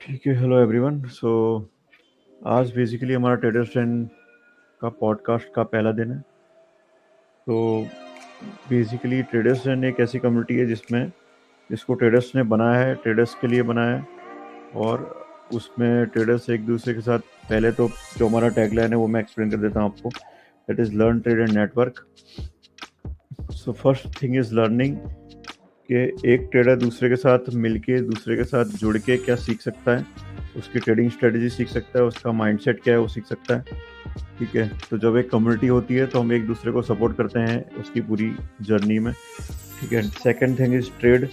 ठीक है, hello everyone. आज बेसिकली हमारा ट्रेडर्स ट्रेंड का पॉडकास्ट का पहला दिन है। तो बेसिकली ट्रेडर्स ट्रेंड एक ऐसी कम्युनिटी है जिसको ट्रेडर्स ने बनाया है, ट्रेडर्स के लिए बनाया है। और उसमें ट्रेडर्स एक दूसरे के साथ, पहले तो जो हमारा टैगलाइन है वो मैं एक्सप्लेन कर देता हूँ आपको। That is learn, trade and network. So first thing is learning, कि एक ट्रेडर दूसरे के साथ मिलके, दूसरे के साथ जुड़ के क्या सीख सकता है, उसकी ट्रेडिंग स्ट्रेटजी सीख सकता है, उसका माइंडसेट क्या है वो सीख सकता है। ठीक है, तो जब एक कम्युनिटी होती है तो हम एक दूसरे को सपोर्ट करते हैं उसकी पूरी जर्नी में। ठीक है, second thing is trade.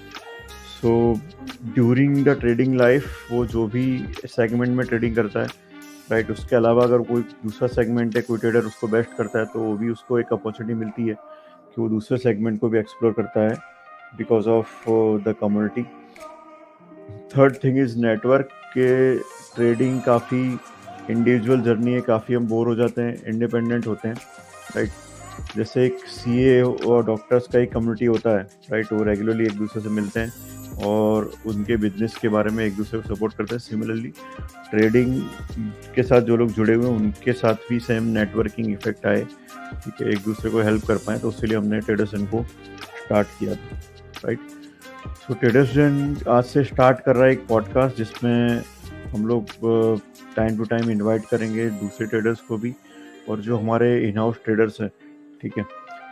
So during the trading life वो जो भी सेगमेंट में ट्रेडिंग करता है, राइट, उसके अलावा अगर कोई दूसरा सेगमेंट है, कोई ट्रेडर उसको बेस्ट करता है, तो वो भी उसको एक अपॉर्चुनिटी मिलती है कि वो दूसरे सेगमेंट को भी एक्सप्लोर करता है because of the community. Third thing is network, के ट्रेडिंग काफ़ी इंडिविजुअल जर्नी है, काफ़ी हम बोर हो जाते हैं, इंडिपेंडेंट होते हैं, राइट। जैसे एक सीए और डॉक्टर्स का एक कम्युनिटी होता है, राइट, वो रेगुलरली एक दूसरे से मिलते हैं और उनके बिजनेस के बारे में एक दूसरे को सपोर्ट करते हैं। सिमिलरली ट्रेडिंग के साथ जो लोग जुड़े हुए हैं उनके साथ भी सेम नेटवर्किंग इफेक्ट आए, ठीक है, एक दूसरे को हेल्प कर पाए, तो उसके लिए हमने ट्रेडर्सन को स्टार्ट किया था, राइट। सो ट्रेडर्सन आज से स्टार्ट कर रहा है एक पॉडकास्ट जिसमें हम लोग टाइम टू टाइम इनवाइट करेंगे दूसरे ट्रेडर्स को भी, और जो हमारे इन हाउस ट्रेडर्स हैं, ठीक है,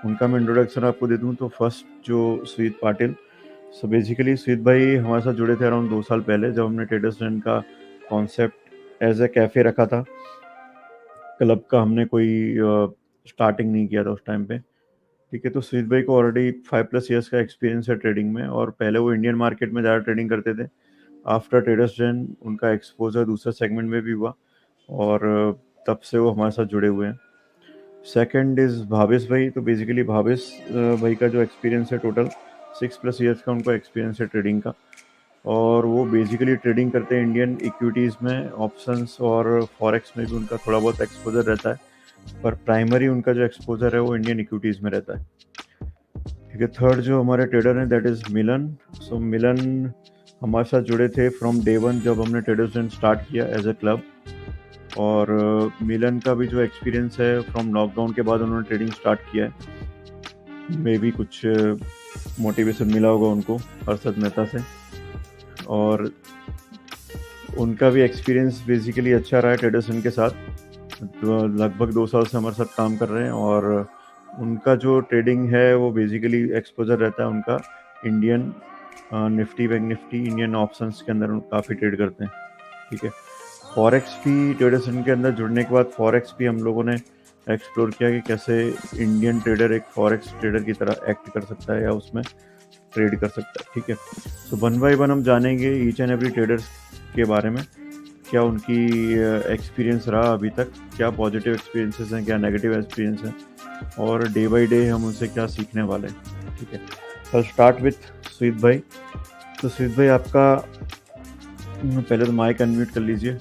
उनका मैं इंट्रोडक्शन आपको दे दूं। तो फर्स्ट जो सुजीत पाटिल। सो बेसिकली सुजीत भाई हमारे साथ जुड़े थे अराउंड 2 साल पहले, जब हमने ट्रेडर्सन का कॉन्सेप्ट एज ए कैफ़े रखा था। क्लब का हमने कोई स्टार्टिंग नहीं किया था उस टाइम पे। ठीक है, तो सुजीत भाई को ऑलरेडी 5+ ईयर्स का एक्सपीरियंस है ट्रेडिंग में, और पहले वो इंडियन मार्केट में ज़्यादा ट्रेडिंग करते थे। आफ्टर ट्रेडर्स जैन उनका एक्सपोजर दूसरे सेगमेंट में भी हुआ, और तब से वो हमारे साथ जुड़े हुए हैं। सेकंड इज़ भावेश भाई। तो बेसिकली भावेश भाई का जो एक्सपीरियंस है, टोटल 6+ ईयर्स का उनका एक्सपीरियंस है ट्रेडिंग का, और वो बेसिकली ट्रेडिंग करते हैं इंडियन इक्विटीज़ में, ऑप्शंस और फॉरेक्स में भी उनका थोड़ा बहुत एक्सपोजर रहता है, पर प्राइमरी उनका जो एक्सपोजर है वो इंडियन इक्विटीज़ में रहता है। ठीक है, थर्ड जो हमारे ट्रेडर हैं दैट इज़ मिलन। सो मिलन हमारे साथ जुड़े थे फ्रॉम डे वन, जब हमने ट्रेडर्स डे स्टार्ट किया एज ए क्लब। और मिलन का भी जो एक्सपीरियंस है, फ्रॉम लॉकडाउन के बाद उन्होंने ट्रेडिंग स्टार्ट किया है। मे भी कुछ मोटिवेशन मिला होगा उनको हर्षद मेहता से, और उनका भी एक्सपीरियंस बेसिकली अच्छा रहा है ट्रेडर्सन के साथ। तो लगभग 2 साल से हमारे साथ काम कर रहे हैं, और उनका जो ट्रेडिंग है वो बेसिकली एक्सपोजर रहता है उनका Indian Nifty, bank Nifty, Indian options के अंदर काफ़ी ट्रेड करते हैं। ठीक है, फॉरेक्स भी ट्रेडर्सन के अंदर जुड़ने के बाद फॉरेक्स भी हम लोगों ने एक्सप्लोर किया कि कैसे इंडियन ट्रेडर एक फॉरेक्स ट्रेडर की तरह एक्ट कर सकता है या उसमें ट्रेड कर सकता है। ठीक है, सो वन बाय वन हम जानेंगे ईच एंड एवरी ट्रेडर्स के बारे में, क्या उनकी एक्सपीरियंस रहा अभी तक, क्या पॉजिटिव एक्सपीरियंसेस हैं, क्या नेगेटिव एक्सपीरियंस हैं, और डे बाय डे हम उनसे क्या सीखने वाले हैं। ठीक है, तो स्टार्ट विथ सुजीत भाई। तो सुजीत भाई आपका पहले तो माइक अनम्यूट कर लीजिए,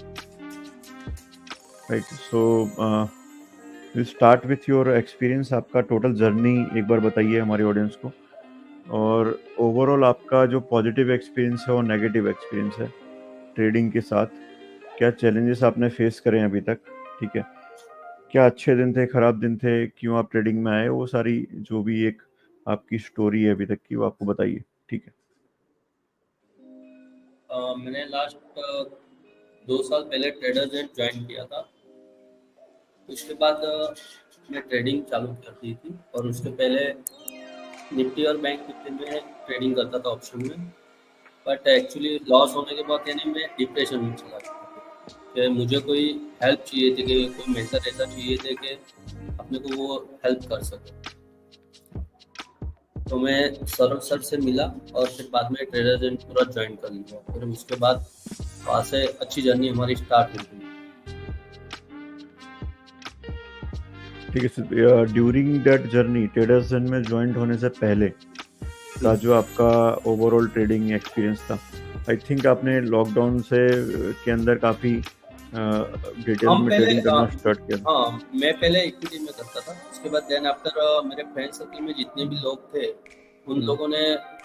right. So will start with your experience, आपका टोटल जर्नी एक बार बताइए हमारी ऑडियंस को, और ओवरऑल आपका जो पॉजिटिव एक्सपीरियंस है और नेगेटिव एक्सपीरियंस है ट्रेडिंग के साथ, क्या चैलेंजेस आपने फेस करे हैं अभी तक, ठीक है, क्या अच्छे दिन थे, खराब दिन थे, क्यों आप ट्रेडिंग में आए, वो सारी जो भी एक आपकी स्टोरी है अभी तक की, वो आपको बताइए। ठीक है। मैंने लास्ट 2 साल पहले ट्रेडर्स डेट ज्वाइन किया था। उसके बाद मैं ट्रेडिंग चालू कर दी थी, और उसके पहले निफ्टी और बैंक निफ्टी में ट्रेडिंग करता था ऑप्शन में। बट एक्चुअली लॉस होने के बाद यानी मैं डिप्रेशन में चला गया कि मुझे कोई हेल्प चाहिए थी, कि कोई मेंटर ऐसा चाहिए थे कि अपने को वो हेल्प कर सके। तो मैं सौरभ सर से मिला, और फिर बाद में ट्रेडर्स डेट पूरा ज्वाइन कर लिया। फिर उसके बाद वहाँ से अच्छी जर्नी हमारी स्टार्ट हो गई। ठीक है, ड्यूरिंग दैट जर्नी ट्रेडर्स में ज्वाइंट होने से पहले का जो आपका ओवरऑल ट्रेडिंग एक्सपीरियंस था, आई थिंक आपने लॉकडाउन से के अंदर काफ़ी डिटेल हम में पहले ट्रेडिंग करना स्टार्ट किया था। हाँ, मैं पहले इक्विटी में करता था। उसके बाद देन आफ्टर मेरे फ्रेंड सर्कल में जितने भी लोग थे, उन लोगों ने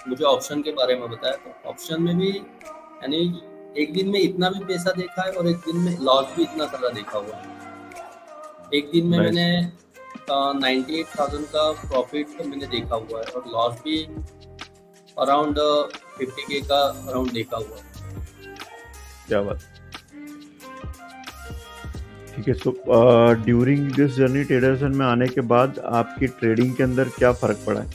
मुझे ऑप्शन के बारे में बताया। तो ऑप्शन में भी यानी एक दिन में इतना भी पैसा देखा है और एक दिन में लॉस भी इतना सारा देखा हुआ है। एक दिन में नाइस। मैंने 98,000 का प्रॉफिट मैंने देखा हुआ है और लॉस भी अराउंड 50K का अराउंड देखा हुआ है। क्या बात। ठीक है। सो ड्यूरिंग दिस जर्नी ट्रेडर्सन में आने के बाद आपकी ट्रेडिंग के अंदर क्या फ़र्क पड़ा है?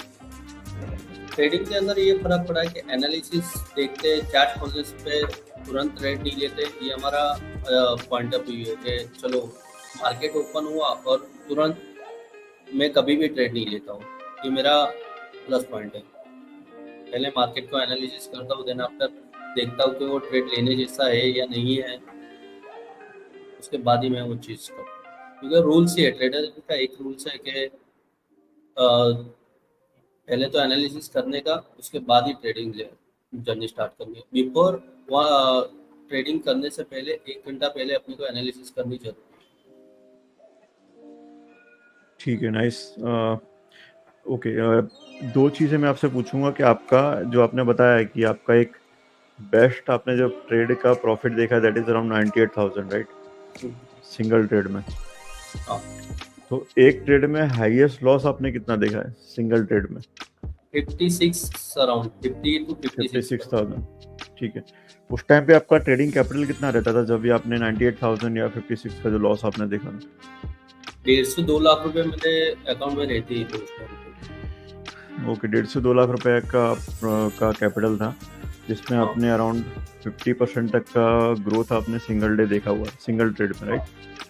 ट्रेडिंग के अंदर ये फर्क पड़ा है कि एनालिसिस देखते, चार्ट प्रोसेस पे तुरंत ट्रेड नहीं लेते। ये हमारा पॉइंट ऑफ व्यू है कि चलो मार्केट ओपन हुआ और तुरंत मैं कभी भी ट्रेड नहीं लेता हूँ। ये मेरा प्लस पॉइंट है। पहले मार्केट को एनालिसिस करता हूँ, देन आफ्टर देखता हूँ कि वो ट्रेड लेने जैसा है या नहीं है, उसके बाद ही मैं वो चीज़ करता हूँ। क्योंकि रूल्स ही है, ट्रेडर का एक रूल्स है कि पहले तो एनालिसिस करने का, उसके बाद ही ट्रेडिंग जर्नी स्टार्ट करनी है। बिफोर वहाँ ट्रेडिंग करने से पहले 1 घंटा पहले अपने को एनालिसिस करनी जरूरी है। ठीक है, नाइस। ओके, दो चीज़ें मैं आपसे पूछूंगा कि आपका जो आपने बताया है कि आपका एक बेस्ट आपने जो ट्रेड का प्रॉफिट देखा that is around 98,000, right? Single trade में। हाँ, तो एक ट्रेड में हाईएस्ट लॉस आपने कितना देखा है सिंगल ट्रेड में? 56 अराउंड 50 to 56 का। 56,000। ठीक है। उस टाइम पे आपका ट्रेडिंग कैपिटल कितना रहता था जब भी आपने 98,000 या 56 का जो लॉस आपने देखा था? 1.5 से 2 लाख रुपए मेरे अकाउंट में रहती है उस टाइम पे। ओके, 1.5 से 2 लाख रुपए का कैपिटल था जिसमें हाँ आपने अराउंड 50% तक का ग्रोथ आपने सिंगल डे देखा हुआ है, सिंगल ट्रेड में, राइट?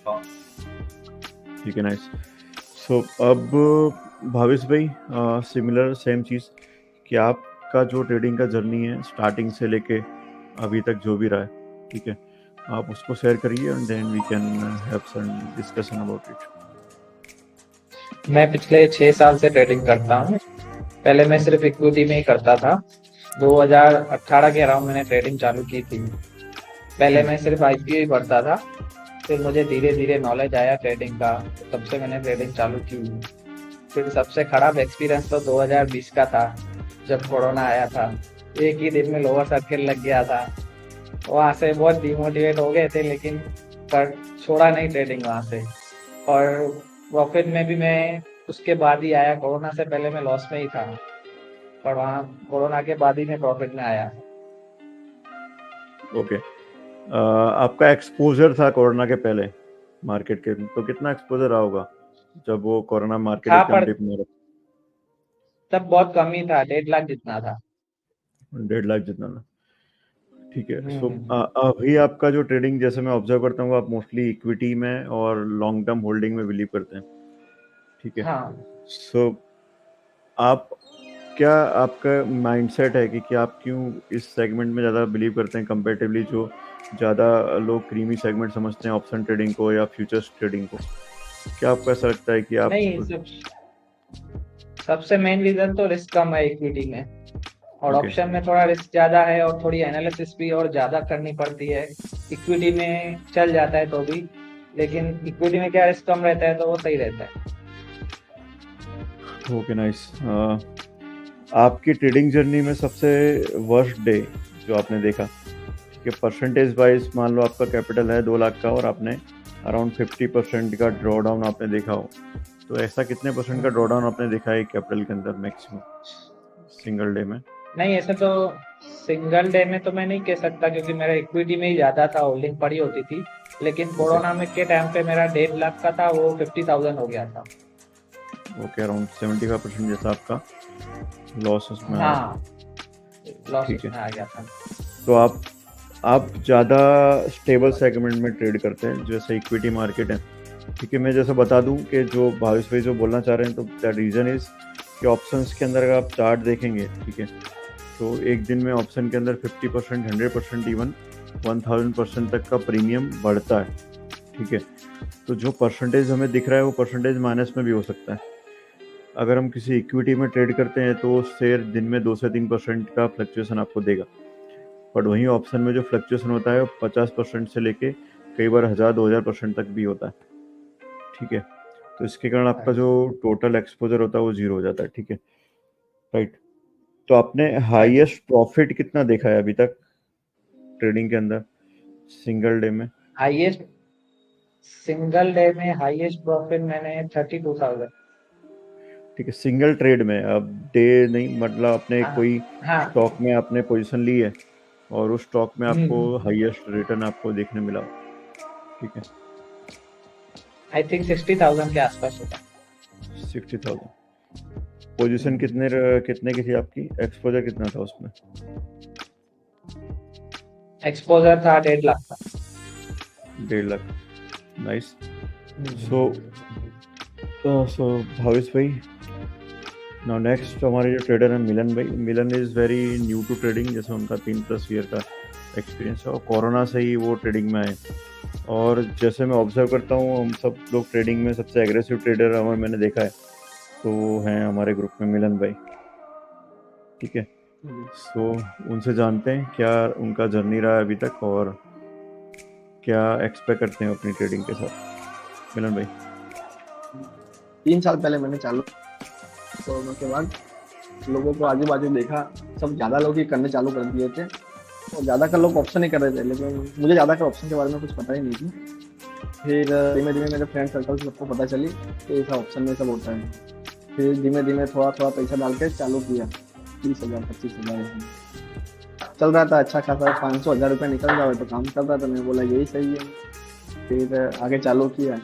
हाँ। ठीक है, नाइस। सो अब भावेश भाई, सिमिलर सेम चीज़ कि आपका जो ट्रेडिंग का जर्नी है स्टार्टिंग से लेके अभी तक जो भी रहा है, ठीक है, आप उसको शेयर करिए and then we can have some discussion about it. मैं पिछले 6 साल से ट्रेडिंग करता हूँ। पहले मैं सिर्फ इक्विटी में ही करता था। 2018 के अराउंड मैंने ट्रेडिंग चालू की थी। पहले मैं सिर्फ आईपीओ ही पढ़ता था, फिर मुझे धीरे धीरे नॉलेज आया ट्रेडिंग का, तब से मैंने ट्रेडिंग चालू की। फिर सबसे खराब एक्सपीरियंस तो 2020 का था, जब कोरोना आया था। एक ही दिन में लोअर सर्किल लग गया था, वहाँ से बहुत डिमोटिवेट हो गए थे, लेकिन पर छोड़ा नहीं ट्रेडिंग वहाँ से। और प्रॉफिट में भी मैं उसके बाद ही आया। कोरोना से पहले मैं लॉस में ही था, पर वहाँ कोरोना के बाद ही मैं प्रॉफिट में आया। ओके, आपका एक्सपोजर था कोरोना के पहले मार्केट के, तो कितना एक्सपोजर रहा होगा जब वो कोरोना मार्केट था, एकदम पर डिप में रहा? तब बहुत कम ही था, 1.5 लाख जितना था। 1.5 लाख जितना था। ठीक है। सो हम्म। अभी आपका जो ट्रेडिंग, जैसे मैं ऑब्जर्व करता हूँ, आप मोस्टली इक्विटी में और लॉन्ग टर्म होल्डिंग में बिलीव करते हैं, ठीक है? हाँ, सो आप क्या, आपका माइंडसेट है कि आप क्यों इस सेगमेंट में ज़्यादा बिलीव करते हैं कंपैरेटिवली जो ज़्यादा लोग क्रीमी सेगमेंट समझते हैं ऑप्शन ट्रेडिंग को या फ्यूचर्स ट्रेडिंग को? क्या आपको ऐसा लगता है कि आप? नहीं, सबसे मेन रीजन तो रिस्क कम है इक्विटी में, और ओके, ऑप्शन में थोड़ा रिस्क ज्यादा है और थोड़ी एनालिसिस भी और ज्यादा करनी पड़ती है। इक्विटी में चल जाता है तो भी, लेकिन इक्विटी में क्या रिस्क कम रहता है तो वो सही रहता है। Okay, nice. आपकी ट्रेडिंग जर्नी में सबसे वर्स्ट डे जो आपने देखा, ठीक है, परसेंटेज वाइज मान लो आपका कैपिटल है 2 लाख का और आपने अराउंड 50% का ड्रॉ डाउन आपने देखा हो, तो ऐसा कितने परसेंट का ड्रॉ डाउन आपने देखा है कैपिटल के अंदर मैक्सिमम सिंगल डे में? नहीं, ऐसे तो सिंगल डे में तो मैं नहीं कह सकता, क्योंकि मेरा इक्विटी में ही ज्यादा था, होल्डिंग पड़ी होती थी। लेकिन ओके, कोरोना में के टाइम पे मेरा 1.5 लाख का था, वो 50,000 हो गया था। ओके, अराउंड 75% जैसा आपका लॉस उसमें आया था। हाँ, लॉस ठीक है। उसमें आ गया था। तो आप ज़्यादा स्टेबल सेगमेंट में ट्रेड करते हैं जैसे इक्विटी मार्केट है, ठीक है? मैं जैसे बता दूं कि जो भावेश भाई जो बोलना चाह रहे हैं, तो दैट रीज़न इज़ कि ऑप्शंस के अंदर अगर आप चार्ट देखेंगे, ठीक है, तो एक दिन में ऑप्शन के अंदर 50%, 100%, इवन 1000% तक का प्रीमियम बढ़ता है, ठीक है? तो जो परसेंटेज हमें दिख रहा है वो परसेंटेज माइनस में भी हो सकता है। अगर हम किसी इक्विटी में ट्रेड करते हैं तो शेयर दिन में 2 से 3% का फ्लक्चुएशन आपको देगा, बट वहीं ऑप्शन में जो फ्लक्चुएशन होता है वो 50% से लेके कई बार 1000-2000% तक भी होता है, ठीक है? तो इसके कारण आपका जो टोटल एक्सपोजर होता है वो जीरो हो जाता है, ठीक है, राइट? तो आपने राइट। हाईएस्ट प्रॉफिट कितना देखा है अभी तक ट्रेडिंग के अंदर सिंगल डे में? हाईएस्ट सिंगल डे में हाईएस्ट प्रॉफिट मैंने 32,000। ठीक है, सिंगल ट्रेड में, अब डे नहीं, मतलब आपने हाँ कोई हाँ। स्टॉक में आपने पोजीशन ली है और उस स्टॉक में आपको हम्म, हाईएस्ट रिटर्न आपको देखने मिला, ठीक है, आई थिंक 60,000 के आसपास होगा। 60,000। पोजीशन कितने की थी आपकी? एक्सपोजर कितना था उसमें? एक्सपोजर था 1.5 लाख का। 1.5 लाख। नाइस। सो भावेश भाई, नाउ नेक्स्ट हमारे जो ट्रेडर हैं मिलन भाई। Milan is very new to trading, जैसे उनका 3+ ईयर का एक्सपीरियंस है और कोरोना से ही वो ट्रेडिंग में आए। और जैसे मैं ऑब्जर्व करता हूँ, हम सब लोग ट्रेडिंग में सबसे एग्रेसिव ट्रेडर हमारे मैंने देखा है तो हैं हमारे ग्रुप में मिलन भाई, ठीक है। सो उनसे जानते हैं क्या उनका जर्नी रहा है अभी तक और क्या एक्सपेक्ट करते हैं अपनी ट्रेडिंग के साथ। मिलन भाई। 3 साल पहले मैंने चालू, कोरोना के बाद लोगों को आजू बाजू देखा, सब ज़्यादा लोग ही करने चालू कर दिए थे और ज़्यादातर लोग ऑप्शन ही कर रहे थे, लेकिन मुझे ज़्यादातर ऑप्शन के बारे में कुछ पता ही नहीं थी। फिर धीमे धीमे मेरे फ्रेंड सर्कल सबको पता चली कि ऐसा ऑप्शन में सब होता है। फिर धीमे धीमे थोड़ा थोड़ा पैसा डाल के चालू किया, 30,000 25,000 चल रहा था, अच्छा खासा 500-1,000 रुपये निकल जाए तो काम चल रहा था। मैं बोला यही सही है, फिर आगे चालू किया।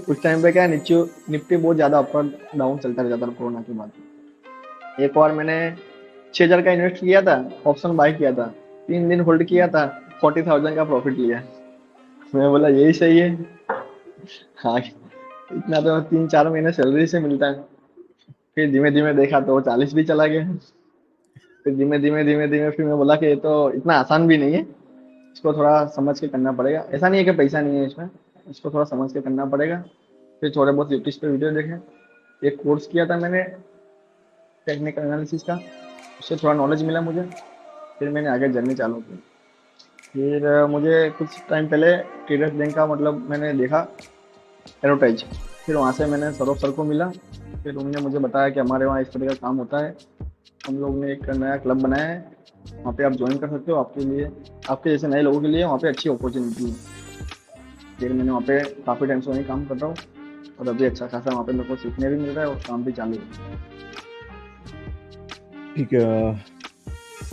उस टाइम पे क्या है, निफ्टी बहुत ज़्यादा अप डाउन चलता रहता था कोरोना के बाद। एक बार मैंने 6,000 का इन्वेस्ट किया था, ऑप्शन बाय किया था, 3 दिन होल्ड किया था, 40,000 का प्रॉफिट लिया। मैं बोला यही सही है। हाँ, इतना तो 3-4 महीने सैलरी से मिलता है। फिर धीमे धीमे देखा तो 40 भी चला गया। फिर धीमे धीमे फिर मैं बोला कि ये तो इतना आसान भी नहीं है, इसको थोड़ा समझ के करना पड़ेगा। ऐसा नहीं है कि पैसा नहीं है इसमें, इसको थोड़ा समझ के करना पड़ेगा। फिर थोड़े बहुत यूट्यूब पे वीडियो देखे, एक कोर्स किया था मैंने टेक्निकल एनालिसिस का, उससे थोड़ा नॉलेज मिला मुझे। फिर मैंने आगे जर्नी चालू की। फिर मुझे कुछ टाइम पहले ट्रेडर्स बैंक का मतलब मैंने देखा एडवर्टाइज, फिर वहाँ से मैंने सौरभ सर को मिला। फिर उन्होंने मुझे बताया कि हमारे वहाँ इस तरह का काम होता है, हम लोग ने एक नया क्लब बनाया है, वहाँ पे आप ज्वाइन कर सकते हो, आपके लिए, आपके जैसे नए लोगों के लिए वहाँ पे अच्छी अपॉर्चुनिटी है। फिर मैंने वहाँ पे काफ़ी टाइम से वहीं काम कर रहा हूँ और अभी अच्छा खासा वहाँ पे मेरे को सीखने भी मिल रहा है और काम भी चालू है। ठीक है,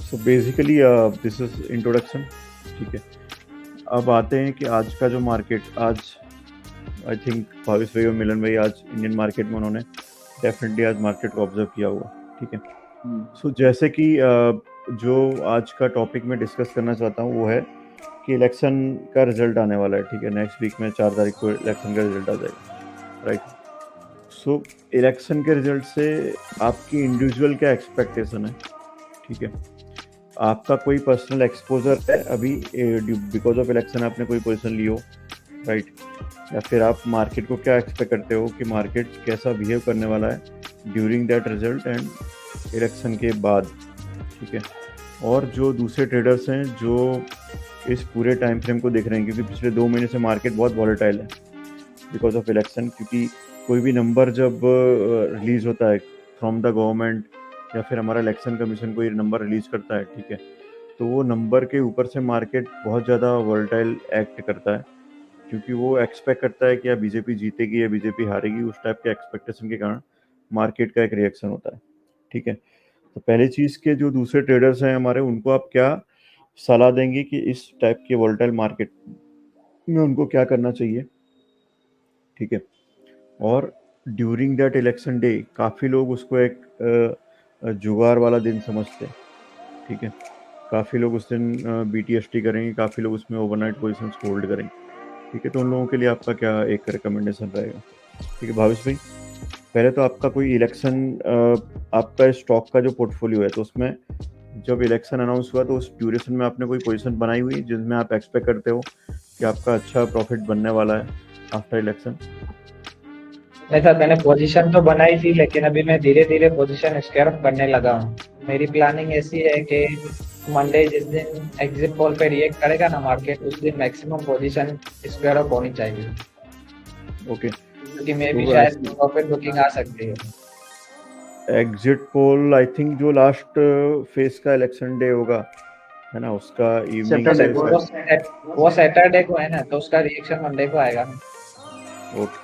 so basically this is introduction, ठीक है। अब आते हैं कि आज का जो मार्केट, आज आई थिंक भावेश भाई और मिलन भाई आज इंडियन मार्केट में उन्होंने डेफिनेटली आज मार्केट को ऑब्जर्व किया होगा, ठीक है। सो जैसे कि जो आज का टॉपिक मैं डिस्कस करना चाहता हूँ वो है कि इलेक्शन का रिजल्ट आने वाला है, ठीक है। नेक्स्ट वीक में 4 तारीख को इलेक्शन का रिजल्ट आ जाएगा, राइट। सो इलेक्शन के रिजल्ट से आपकी इंडिविजुअल क्या एक्सपेक्टेशन है, ठीक है। आपका कोई पर्सनल एक्सपोजर है अभी बिकॉज ऑफ इलेक्शन, आपने कोई पोजीशन ली हो, राइट, या फिर आप मार्केट को क्या एक्सपेक्ट करते हो कि मार्केट कैसा बिहेव करने वाला है during that result and election के बाद, ठीक है। और जो दूसरे ट्रेडर्स हैं जो इस पूरे टाइम फ्रेम को देख रहे हैं, क्योंकि पिछले 2 महीने से मार्केट बहुत वॉलेटाइल है बिकॉज ऑफ इलेक्शन, क्योंकि कोई भी नंबर जब रिलीज होता है फ्रॉम द गवर्नमेंट या फिर हमारा इलेक्शन कमीशन कोई नंबर रिलीज करता है, ठीक है, तो वो नंबर के ऊपर से मार्केट बहुत ज़्यादा वॉलेटाइल एक्ट करता है, क्योंकि वो एक्सपेक्ट करता है कि या बीजेपी जीतेगी या बीजेपी हारेगी, उस टाइप के एक्सपेक्टेशन के कारण मार्केट का एक रिएक्शन होता है, ठीक है। तो पहली चीज़ के जो दूसरे ट्रेडर्स हैं हमारे, उनको आप क्या सलाह देंगे कि इस टाइप के वॉलेटाइल मार्केट में उनको क्या करना चाहिए, ठीक है। और ड्यूरिंग दैट इलेक्शन डे काफ़ी लोग उसको एक जुगाड़ वाला दिन समझते हैं, ठीक है। काफ़ी लोग उस दिन BTST करेंगे, काफ़ी लोग उसमें ओवरनाइट पोजीशंस होल्ड करेंगे, ठीक है। तो उन लोगों के लिए आपका क्या एक रिकमेंडेशन रहेगा, ठीक है। भावेश भाई, पहले तो आपका कोई इलेक्शन, आपका स्टॉक का जो पोर्टफोलियो है, तो उसमें जब इलेक्शन अनाउंस हुआ तो उस ड्यूरेशन में आपने कोई पोजीशन बनाई हुई जिसमें आप एक्सपेक्ट करते हो कि आपका अच्छा प्रॉफिट बनने वाला है आफ्टर इलेक्शन? ऐसा मैंने पोजीशन तो बनाई थी, लेकिन अभी मैं धीरे धीरे पोजीशन स्क्वायर अप करने लगा हूँ। मेरी प्लानिंग ऐसी है कि मंडे जिस दिन एग्जिट पोल पे रिएक्ट करेगा ना मार्केट, उस दिन मैक्सिमम पोजीशन स्क्वायर अप होनी चाहिए, ओके, क्योंकि मे भी तो शायद प्रॉफिट बुकिंग आ सकती है। एग्जिट पोल आई थिंक जो लास्ट फेज का इलेक्शन डे होगा है ना, उसका इवनिंग Saturday से को है। वो सैटरडे को है ना, तो उसका रिएक्शन मंडे को आएगा। ओके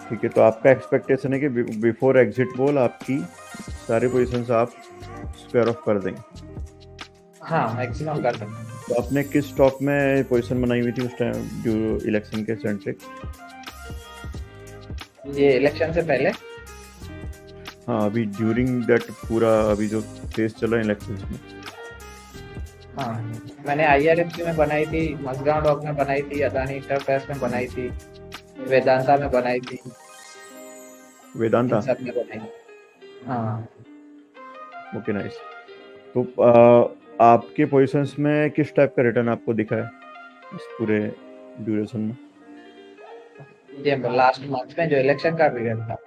ठीक है, तो आपका एक्सपेक्टेशन है कि बिफोर एग्जिट बॉल आपकी सारी पोजीशंस आप स्क्वायर ऑफ कर देंगे। हाँ, मैक्सिमम कर सकते हैं। तो आपने किस स्टॉक में पोजीशन बनाई हुई थी उस टाइम जो इलेक्शन के सेंट्रिक? ये इलेक्शन से पहले हाँ, अभी ड्यूरिंग दैट पूरा अभी जो फेज चल रहा है इलेक्शंस में। हाँ, मैंने IRFC में बनाई थी, मजगांव डॉक में बनाई थी, अदानी इंटरप्राइज में बनाई थी, वेदांता में बनाई थी, वेदांता, इन सब में बनाई। हाँ, ओके नाइस। तो आपके पोजीशंस में किस टाइप का रिटर्न आपको दिखा है इस पूरे ड्यूरेशन में? ये लास्ट मंथ में जो इलेक्शन का पीरियड था।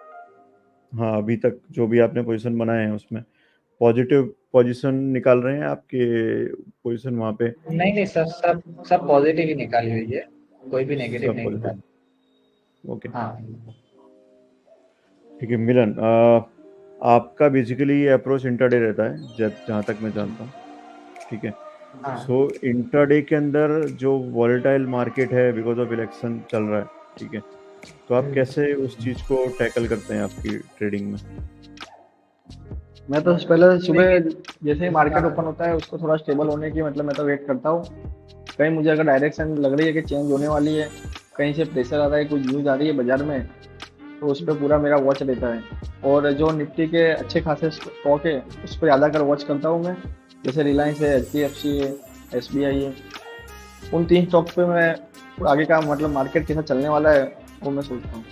हाँ, अभी तक जो भी आपने पोजीशन बनाए हैं उसमें पॉजिटिव पोजीशन निकाल रहे हैं आपके पोजीशन वहाँ पे? नहीं नहीं सर, सब पॉजिटिव ही निकाली हुई है, कोई भी नेगेटिव सब नहीं निकाली। पॉजिटिव, ओके हाँ, ठीक है। मिलन, आपका बेसिकली ये अप्रोच इंटरडे रहता है जहाँ तक मैं जानता हूँ, ठीक है। हाँ, सो इंटरडे के अंदर जो वॉलेटाइल मार्केट है बिकॉज ऑफ इलेक्शन चल रहा है, ठीक है, तो आप कैसे उस चीज़ को टैकल करते हैं आपकी ट्रेडिंग में? मैं तो पहले सुबह जैसे ही मार्केट ओपन होता है उसको थोड़ा स्टेबल होने की मतलब मैं तो वेट करता हूँ। कहीं मुझे अगर डायरेक्शन लग रही है कि चेंज होने वाली है, कहीं से प्रेशर आ रहा है, कोई न्यूज़ आ रही है बाजार में, तो उस पर पूरा मेरा वॉच रहता है। और जो निफ्टी के अच्छे खासे स्टॉक है उस पर ज़्यादातर वॉच करता हूँ मैं, जैसे रिलायंस है, HDFC है, SBI है। उन 3 स्टॉक पे मैं आगे का मतलब मार्केट कैसा चलने वाला है वो मैं सोचता हूँ।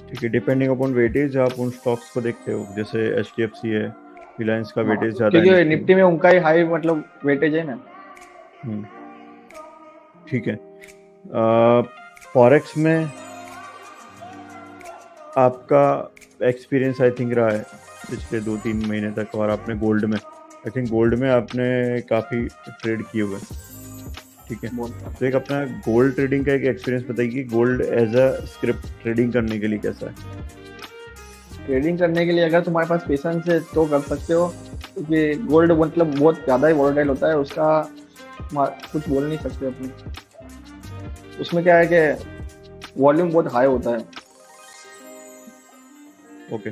ठीक है, डिपेंडिंग अपॉन वेटेज आप उन स्टॉक्स को देखते हो, जैसे HDFC है, रिलायंस का वेटेज ज़्यादा है क्योंकि निफ्टी निफ्टी में उनका ही हाई मतलब वेटेज है ना। में। ठीक है। फॉरेक्स में आपका एक्सपीरियंस आई थिंक रहा है पिछले 2-3 महीने तक, और आपने गोल्ड में, आई थिंक गोल्ड में आपने काफ़ी ट्रेड किए हुए हैं, ठीक है। तो एक अपना गोल्ड ट्रेडिंग का एक एक्सपीरियंस बताइए कि gold as a script trading करने के लिए कैसा है? ट्रेडिंग करने के लिए अगर तुम्हारे पास पेशेंस है तो कर सकते हो, क्योंकि गोल्ड मतलब बहुत ज़्यादा ही वॉलेटाइल होता है, उसका कुछ बोल नहीं सकते अपने। उसमें क्या है कि वॉल्यूम बहुत हाई होता है। ओके,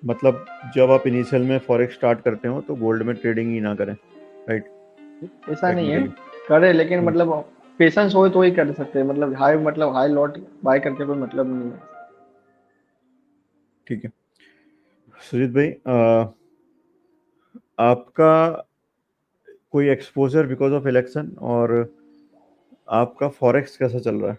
मतलब जब आप इनिशियल में फॉरेक्स स्टार्ट करते हो तो गोल्ड में ट्रेडिंग ही ना करें, राइट? ऐसा नहीं है, टेक्निकली। करे, लेकिन मतलब पेशेंस हो तो ही कर सकते हैं। मतलब हाई लॉट बाय करके कोई मतलब नहीं है। ठीक है सुजीत भाई, आपका कोई एक्सपोजर बिकॉज ऑफ इलेक्शन, और आपका फॉरेक्स कैसा चल रहा है?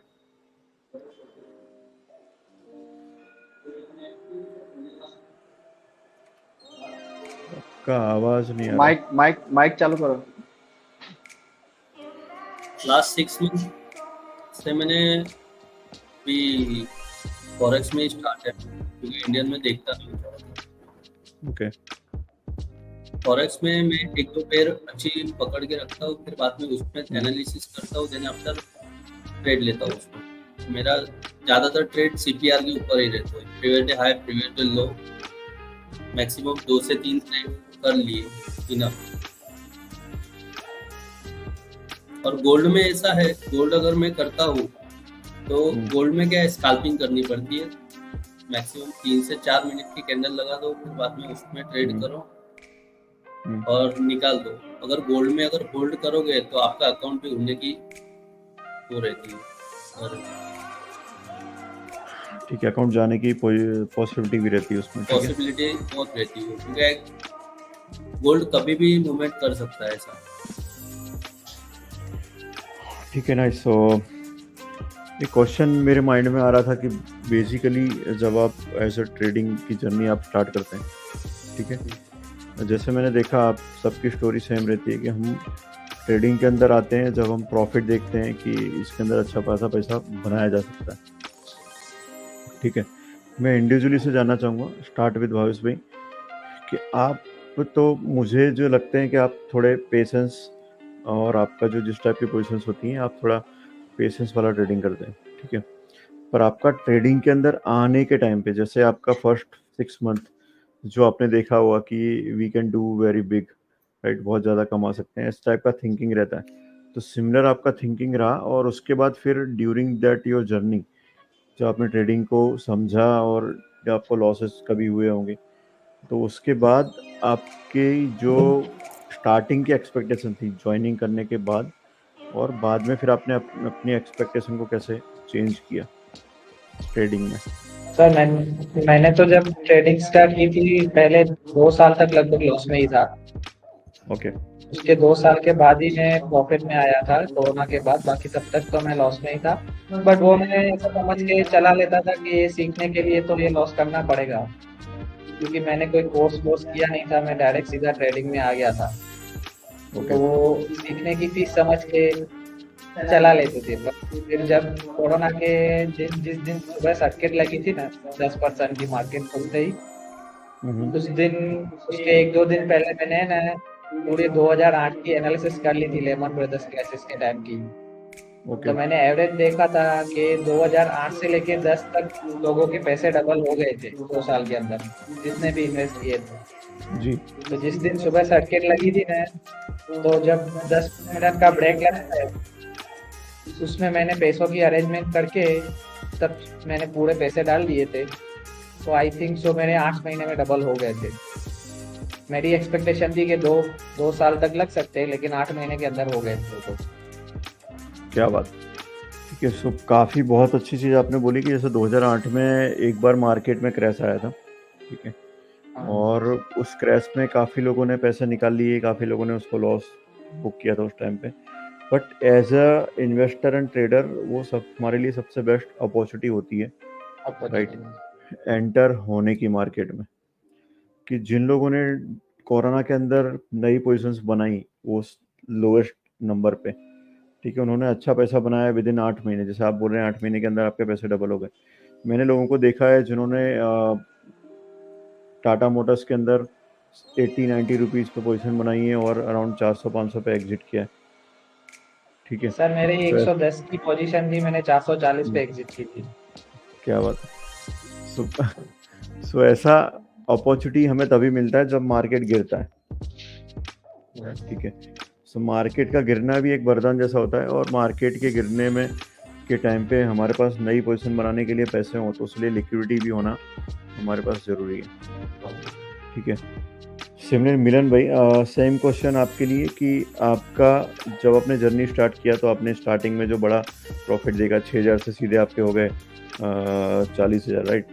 का आवाज नहीं आ रहा। माइक माइक माइक चालू करो। लास्ट 6 मंथ से मैंने भी फॉरेक्स में स्टार्ट है, क्योंकि इंडियन में देखता नहीं हूँ। ओके फॉरेक्स में मैं 1-2 पेयर अच्छी पकड़ के रखता हूँ, फिर बाद में उसमें एनालिसिस करता हूँ, देन आफ्टर ट्रेड लेता हूँ उसमें। मेरा ज़्यादातर ट्रेड CPR के ऊपर ही रहता है, previous day high previous day लो, मैक्सिमम 2 से 3 ट्रेड कर लिए इनफ। और गोल्ड में ऐसा है, गोल्ड अगर मैं करता हूँ तो गोल्ड में क्या है, स्काल्पिंग करनी पड़ती है। मैक्सिमम 3 से 4 मिनट की कैंडल लगा दो, फिर बाद में उसमें ट्रेड करो और निकाल दो। अगर गोल्ड में अगर होल्ड करोगे तो आपका अकाउंट पे होने की वो रहती है, और ठीक है, अकाउंट जाने की पॉसिबिलिटी भी रहती है उसमें, ठीक है। पॉसिबिलिटी बहुत रहती है, क्योंकि गोल्ड कभी भी मूवमेंट कर सकता है ऐसा। ठीक है नाइस। सो एक क्वेश्चन मेरे माइंड में आ रहा था कि बेसिकली जब आप एज अ ट्रेडिंग की जर्नी आप स्टार्ट करते हैं, ठीक है, जैसे मैंने देखा आप सबकी स्टोरी सेम रहती है कि हम ट्रेडिंग के अंदर आते हैं जब हम प्रॉफिट देखते हैं कि इसके अंदर अच्छा खासा पैसा बनाया जा सकता है, ठीक है। मैं इंडिविजुअली से जानना चाहूँगा, स्टार्ट विद भावेश भाई, कि आप, तो मुझे जो लगते हैं कि आप थोड़े पेशेंस, और आपका जो जिस टाइप की पोजीशंस होती हैं आप थोड़ा पेशेंस वाला ट्रेडिंग करते हैं, ठीक है। पर आपका ट्रेडिंग के अंदर आने के टाइम पे, जैसे आपका फर्स्ट 6 मंथ जो आपने देखा हुआ कि we can do very big, right, बहुत ज़्यादा कमा सकते हैं, इस टाइप का थिंकिंग रहता है। तो सिमिलर आपका थिंकिंग रहा, और उसके बाद फिर ड्यूरिंग दैट योर जर्नी जब आपने ट्रेडिंग को समझा और जब आपको लॉसेस कभी हुए होंगे, तो उसके बाद आपकी जो स्टार्टिंग की एक्सपेक्टेशन थी ज्वाइनिंग करने के बाद, और बाद में फिर आपने अपनी एक्सपेक्टेशन को कैसे चेंज किया ट्रेडिंग में? सर मैंने तो जब ट्रेडिंग स्टार्ट की थी पहले 2 साल तक लगभग लॉस में ही था। ओके। उसके 2 साल के बाद ही मैं प्रॉफिट में आया था कोरोना के बाद, बाकी सब तक तो मैं लॉस में ही था। बट वो मैं ऐसा समझ के चला लेता था कि ये सीखने के लिए तो ये लॉस करना पड़ेगा, क्योंकि मैंने कोई कोर्स किया नहीं था, मैं डायरेक्ट सीधा ट्रेडिंग में आ गया था। ओके। तो वो सीखने की फीस समझ के चला लेते थे। पर फिर जब कोरोना के जिस दिन सुबह सर्किट लगी थी ना 10% की मार्केट खुलते ही, उस दिन उसके 1-2 दिन पहले मैंने ना पूरी 2008 की एनालिसिस कर ली थी, लेमन ब्रदर्स क्राइसिस के टाइम की। ओके। तो मैंने एवरेज देखा था कि 2008 से लेके 10 तक लोगों के पैसे डबल हो गए थे 2 साल के अंदर, जितने भी इन्वेस्ट किए थे। जी। तो जिस दिन सुबह सर्किट लगी थी ना, तो जब 10 मिनट का ब्रेक लगा है, उसमें मैंने पैसों की अरेंजमेंट करके तब मैंने पूरे पैसे डाल दिए थे। तो आई थिंक सो मेरे 8 महीने में डबल हो गए थे। मेरी एक्सपेक्टेशन थी कि दो साल तक लग सकते हैं, लेकिन 8 महीने के अंदर हो गए थे। तो क्या बात। ठीक है, सो काफ़ी बहुत अच्छी चीज़ आपने बोली कि जैसे 2008 में एक बार मार्केट में क्रैश आया था, ठीक है, और उस क्रैश में काफ़ी लोगों ने पैसे निकाल लिए, काफ़ी लोगों ने उसको लॉस बुक किया था उस टाइम पे। But as a investor and trader वो सब हमारे लिए सबसे बेस्ट अपॉर्चुनिटी होती है, राइट, एंटर होने की मार्केट में। कि जिन लोगों ने कोरोना के अंदर नई पोजीशंस बनाई वो लोएस्ट नंबर पे, ठीक है, उन्होंने अच्छा पैसा बनाया विद इन 8 महीने। जैसे आप बोल रहे हैं 8 महीने के अंदर आपके पैसे डबल हो गए। मैंने लोगों को देखा है जिन्होंने टाटा मोटर्स के अंदर 80-90 रुपीज़ पे पोजीशन बनाई है और अराउंड 400-500 पे एग्जिट किया है, ठीक है। सर मेरी तो 110 की पोजीशन थी, मैंने 440 पे एग्जिट की थी। क्या बात है। सो ऐसा अपॉर्चुनिटी हमें तभी मिलता है जब मार्केट गिरता है, ठीक है। सो मार्केट का गिरना भी एक वरदान जैसा होता है, और मार्केट के गिरने में के टाइम पे हमारे पास नई पोजीशन बनाने के लिए पैसे हों, तो उसके लिए लिक्विडिटी भी होना हमारे पास ज़रूरी है, ठीक है। सिमिलर मिलन भाई, सेम क्वेश्चन आपके लिए कि आपका जब आपने जर्नी स्टार्ट किया तो आपने स्टार्टिंग में जो बड़ा प्रॉफिट देखा 6,000 से सीधे आपके हो गए 40,000, राइट।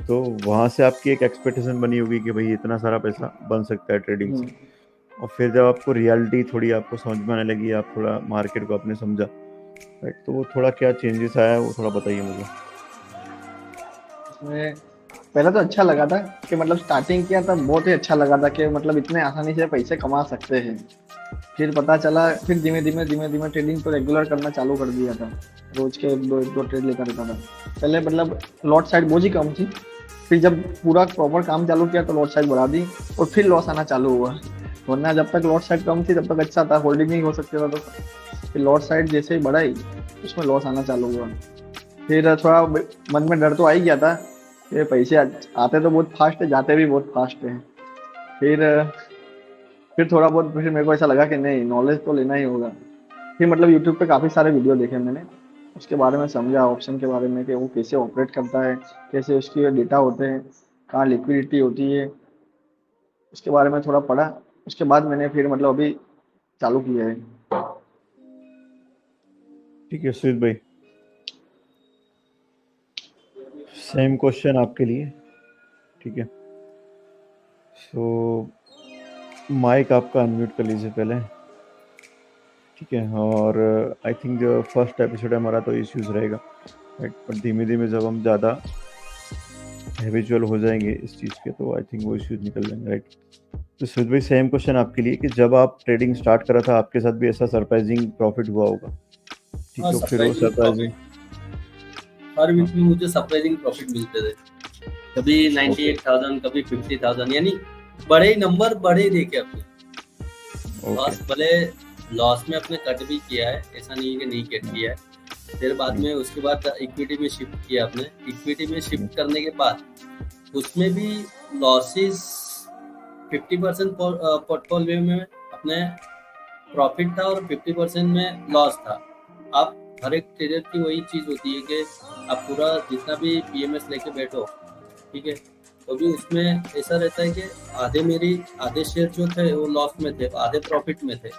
तो वहाँ से आपकी एक एक्सपेक्टेशन बनी होगी कि भाई इतना सारा पैसा बन सकता है ट्रेडिंग से, और फिर जब आपको रियलिटी थोड़ी आपको समझ में आने लगी, आप थोड़ा मार्केट को आपने समझा, राइट, तो वो थोड़ा क्या चेंजेस आया वो थोड़ा बताइए मुझे। इसमें पहले तो अच्छा लगा था कि मतलब स्टार्टिंग किया तब बहुत ही अच्छा लगा था कि मतलब इतने आसानी से पैसे कमा सकते हैं। फिर पता चला, फिर धीमे धीमे ट्रेडिंग तो रेगुलर करना चालू कर दिया था। रोज के दो ट्रेड लेकर रहता था। पहले मतलब लॉट साइड बहुत ही कम थी, फिर जब पूरा प्रॉपर काम चालू किया तो लॉट साइड बढ़ा दी और फिर लॉस आना चालू हुआ। वरना जब तक लॉट साइड कम थी तब तक अच्छा था, होल्डिंग नहीं हो सकता था। तो फिर लॉट साइड जैसे ही बढ़ाई उसमें लॉस आना चालू हुआ। फिर थोड़ा मन में डर तो आ ही गया था, ये पैसे आते तो बहुत फास्ट है, जाते भी बहुत फास्ट है। फिर थोड़ा बहुत फिर मेरे को ऐसा लगा कि नहीं, नॉलेज तो लेना ही होगा। फिर मतलब यूट्यूब पे काफ़ी सारे वीडियो देखे मैंने, उसके बारे में समझा, ऑप्शन के बारे में कि वो कैसे ऑपरेट करता है, कैसे उसके डेटा होते हैं, कहाँ लिक्विडिटी होती है, उसके बारे में थोड़ा पढ़ा। उसके बाद मैंने फिर मतलब अभी चालू किया है। ठीक है सुजीत भाई, सेम क्वेश्चन आपके लिए, ठीक है। सो माइक आपका अनम्यूट कर लीजिए पहले, ठीक है। और आई थिंक जो फर्स्ट एपिसोड है हमारा तो इश्यूज रहेगा, राइट, पर धीमे धीमे जब हम ज़्यादा हैबिचुअल हो जाएंगे इस चीज़ के तो आई थिंक वो इश्यूज निकल जाएंगे, राइट। तो सुजीत भाई सेम क्वेश्चन आपके लिए कि जब आप ट्रेडिंग स्टार्ट करा था आपके साथ भी ऐसा सरप्राइजिंग प्रॉफिट हुआ होगा, ठीक है। फिर वो सरप्राइजिंग हर वीक में मुझे सरप्राइजिंग प्रॉफिट मिलते थे, कभी 98,000 कभी 50,000, यानी बड़े नंबर बड़े देखे अपने। लॉस भले लॉस में अपने कट भी किया है, ऐसा नहीं है कि नहीं कट किया है। फिर बाद में उसके बाद इक्विटी में शिफ्ट किया अपने। इक्विटी में शिफ्ट करने के बाद उसमें भी लॉसेस 50% पोर्टफोलियो में अपने प्रॉफिट था और 50% में लॉस था। आप हर एक ट्रेडर की वही चीज़ होती है कि आप पूरा जितना भी पीएमएस लेके बैठो, ठीक है, तो भी उसमें ऐसा रहता है कि आधे शेयर जो थे वो लॉस में थे, आधे प्रॉफिट में थे,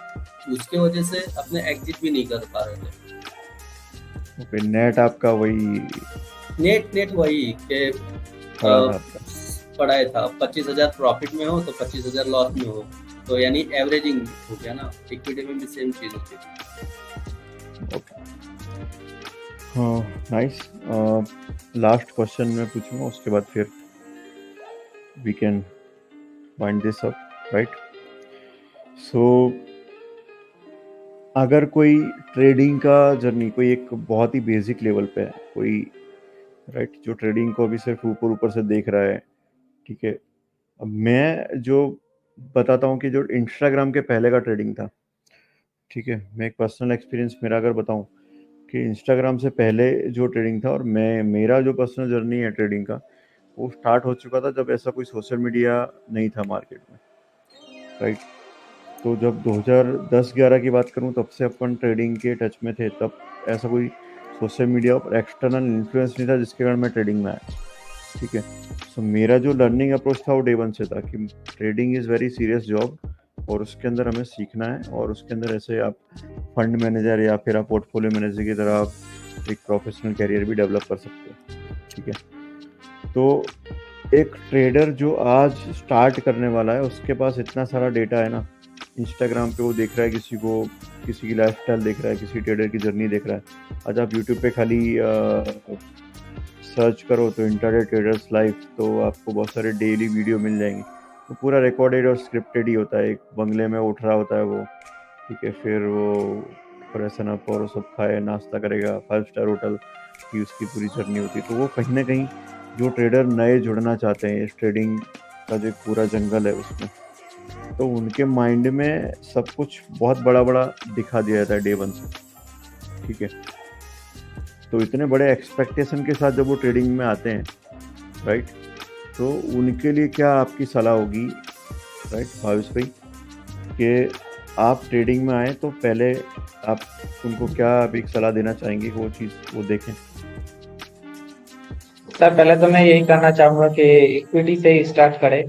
उसके वजह से अपने एग्जिट भी नहीं कर पा रहे थे। फिर नेट आपका वही नेट वही कि खड़ा था आपका। पढ़ाया था 25,000 प्रॉफिट में हो तो 25,000 लॉस में हो, तो यानी एवरेजिंग हो गया ना। इक्विटी में भी सेम चीज होती है। ओके, हाँ, नाइस। लास्ट क्वेश्चन मैं पूछूंगा, उसके बाद फिर we can wind this up, right? So अगर कोई ट्रेडिंग का जर्नी कोई एक बहुत ही बेसिक लेवल पे है, कोई राइट जो ट्रेडिंग को अभी सिर्फ ऊपर ऊपर से देख रहा है, ठीक है। अब मैं जो बताता हूँ कि जो इंस्टाग्राम के पहले का ट्रेडिंग था, ठीक है, मैं एक पर्सनल एक्सपीरियंस मेरा अगर बताऊँ कि इंस्टाग्राम से पहले जो ट्रेडिंग था और मेरा जो पर्सनल जर्नी है ट्रेडिंग का, वो स्टार्ट हो चुका था जब ऐसा कोई सोशल मीडिया नहीं था मार्केट में, राइट? तो जब 2010-11 की बात करूं, तब से अपन ट्रेडिंग के टच में थे। तब ऐसा कोई सोशल मीडिया और एक्सटर्नल इन्फ्लुएंस नहीं था जिसके कारण मैं ट्रेडिंग में आया, ठीक है। सो मेरा जो लर्निंग अप्रोच था वो डे वन से था कि trading is very serious job और उसके अंदर हमें सीखना है, और उसके अंदर ऐसे आप फंड मैनेजर या फिर आप पोर्टफोलियो मैनेजर की तरह आप एक प्रोफेशनल कैरियर भी डेवलप कर सकते हो, ठीक है। तो एक ट्रेडर जो आज स्टार्ट करने वाला है, उसके पास इतना सारा डेटा है ना, इंस्टाग्राम पे वो देख रहा है किसी की लाइफस्टाइल देख रहा है, किसी ट्रेडर की जर्नी देख रहा है। आज आप यूट्यूब पे खाली सर्च करो तो इंट्राडे ट्रेडर्स लाइफ, तो आपको बहुत सारे डेली वीडियो मिल जाएंगे। तो पूरा रिकॉर्डेड और स्क्रिप्टेड ही होता है। एक बंगले में उठ रहा होता है वो, ठीक है, फिर वो फ्रेशन अप और सब खाए नाश्ता करेगा 5 स्टार होटल की, उसकी पूरी जर्नी होती है। तो वो कहीं ना कहीं जो ट्रेडर नए जुड़ना चाहते हैं इस ट्रेडिंग का जो एक पूरा जंगल है उसमें, तो उनके माइंड में सब कुछ बहुत बड़ा बड़ा दिखा दिया जाता है डे वन से, ठीक है। तो इतने बड़े एक्सपेक्टेशन के साथ जब वो ट्रेडिंग में आते हैं, राइट, तो उनके लिए क्या आपकी सलाह होगी, राइट भावेश भाई, कि आप ट्रेडिंग में आए तो पहले आप उनको क्या आप एक सलाह देना चाहेंगे वो चीज़ वो देखें? सर पहले तो मैं यही कहना चाहूंगा कि इक्विटी से ही स्टार्ट करें,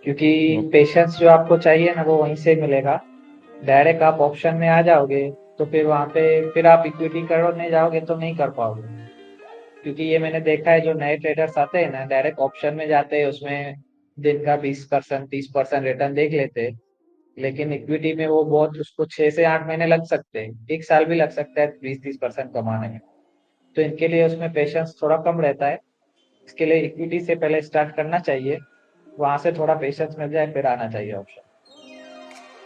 क्योंकि पेशेंस जो आपको चाहिए ना वो वहीं से मिलेगा। डायरेक्ट आप ऑप्शन में आ जाओगे तो फिर वहां पे फिर आप इक्विटी करने जाओगे तो नहीं कर पाओगे, क्योंकि ये मैंने देखा है जो नए ट्रेडर्स आते हैं ना डायरेक्ट ऑप्शन में जाते हैं, उसमें दिन का 20% 30% रिटर्न देख लेते हैं। लेकिन इक्विटी में वो बहुत उसको 6 से 8 महीने लग सकते हैं, 1 साल भी लग सकता है 20-30% कमाने में। तो इनके लिए उसमें पेशेंस थोड़ा कम रहता है। इसके लिए इक्विटी से पहले स्टार्ट करना चाहिए, वहां से थोड़ा पेशेंस मिल जाए फिर आना चाहिए ऑप्शन।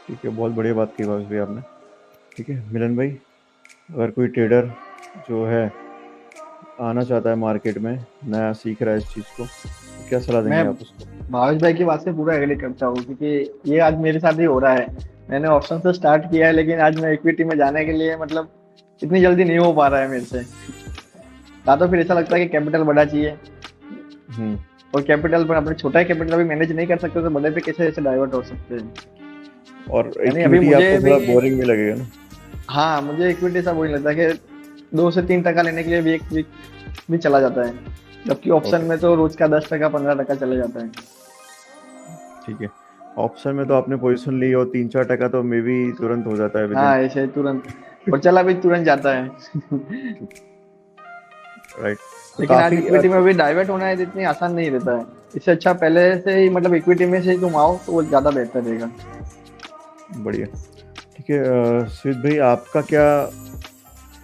ठीक है, बहुत बढ़िया बात की भावेश भाई आपने। ठीक है मिलन भाई, अगर कोई ट्रेडर जो है आना चाहता है मार्केट में, नया सीख रहा है इस चीज़ को, तो क्या सलाह देंगे मैं आप उसको? भावेश भाई की बात से पूरा एग्री करता हूँ, क्योंकि ये आज मेरे साथ ही हो रहा है। मैंने ऑप्शन से स्टार्ट किया है, लेकिन आज मैं इक्विटी में जाने के लिए मतलब इतनी जल्दी नहीं हो पा रहा है मेरे से। या तो फिर ऐसा लगता है कि कैपिटल बड़ा चाहिए, और कैपिटल पर अपने छोटा कैपिटल भी मैनेज नहीं कर सकते तो बड़े पे कैसे डाइवर्ट हो सकते हैं। और यानी अभी इक्विटी मुझे आपको थोड़ा भी बोरिंग भी लगेगा ना? हाँ, मुझे इक्विटी ऐसा वही लगता है कि 2 से 3% लेने के लिए भी एक वीक भी चला जाता है, जबकि ऑप्शन में तो रोज का 10% 15% चले जाता है। ठीक है, ऑप्शन में तो आपने पोजीशन ली और 3-4% तो मे भी तुरंत हो जाता है विदिन, हाँ, ऐसे ही तुरंत, और चला भी तुरंत जाता है। राइट? लेकिन आज काफी इक्विटी में भी डाइवर्ट होना है तो इतनी आसान नहीं रहता है। इससे अच्छा पहले से ही मतलब इक्विटी में से ही तुम आओ तो वो ज्यादा बेहतर रहेगा। बढ़िया। ठीक है, स्वित भाई आपका क्या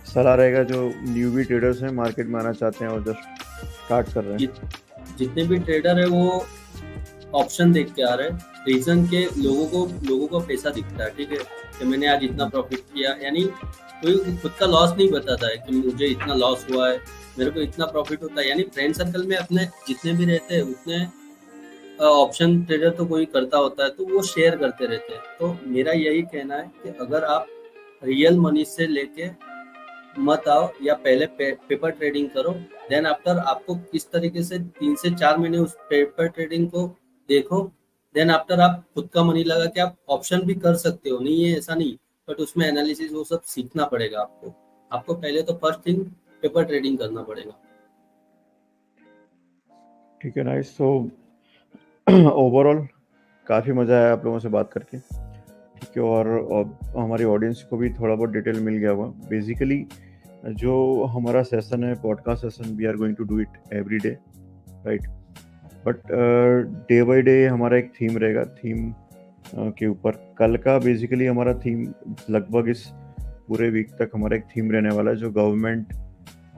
सलाह रहेगा जो न्यूबी ट्रेडर्स हैं, मार्केट में आना चाहते हैं और जस्ट स्टार्ट कर रहे हैं? जितने भी ट्रेडर है वो ऑप्शन देख के आ रहे हैं। रीजन के लोगों को पैसा दिखता है, ठीक है, कि मैंने आज इतना प्रॉफिट किया, यानी कोई खुद का लॉस नहीं बताता है कि मुझे इतना लॉस हुआ है, मेरे को इतना प्रॉफिट होता है। यानी फ्रेंड सर्कल में अपने जितने भी रहते हैं उतने ऑप्शन ट्रेडर तो कोई करता होता है, तो वो शेयर करते रहते हैं। तो मेरा यही कहना है कि अगर आप रियल मनी से लेके मत आओ, या पहले पेपर ट्रेडिंग करो, देन आफ्टर आपको किस तरीके से 3 से 4 महीने उस पेपर ट्रेडिंग को देखो, देन आफ्टर आप खुद का मनी लगा के आप ऑप्शन भी कर सकते हो, नहीं है ऐसा नहीं, बट उसमें एनालिसिस वो सब सीखना पड़ेगा आपको। आपको पहले तो फर्स्ट थिंग पेपर ट्रेडिंग करना पड़ेगा। ठीक है, नाइस। सो ओवरऑल काफ़ी मज़ा आया आप लोगों से बात करके, ठीक है। और हमारी ऑडियंस को भी थोड़ा बहुत डिटेल मिल गया होगा। बेसिकली जो हमारा सेशन है, podcast session, we are going to do it every day, right. But day by day हमारा एक थीम रहेगा, थीम के ऊपर। कल का बेसिकली हमारा थीम लगभग इस पूरे वीक तक हमारा एक थीम रहने वाला है, जो गवर्नमेंट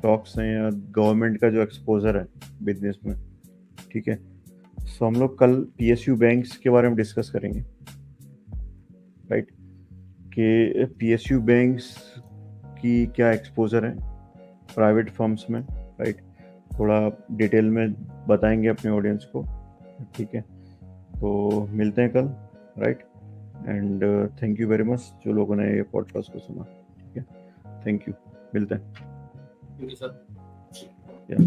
टॉक्स हैं या गवर्नमेंट का जो एक्सपोजर है बिजनेस में, ठीक है। सो हम लोग कल पीएसयू बैंक्स के बारे में डिस्कस करेंगे, राइट, कि पीएसयू बैंक्स की क्या एक्सपोजर है प्राइवेट फर्म्स में, राइट। थोड़ा डिटेल में बताएंगे अपने ऑडियंस को, ठीक है। तो मिलते हैं कल, right. And thank you very much जो लोगों ने ये पॉडकास्ट को सुना, ठीक है। थैंक यू, मिलते हैं। क्योंकि सर या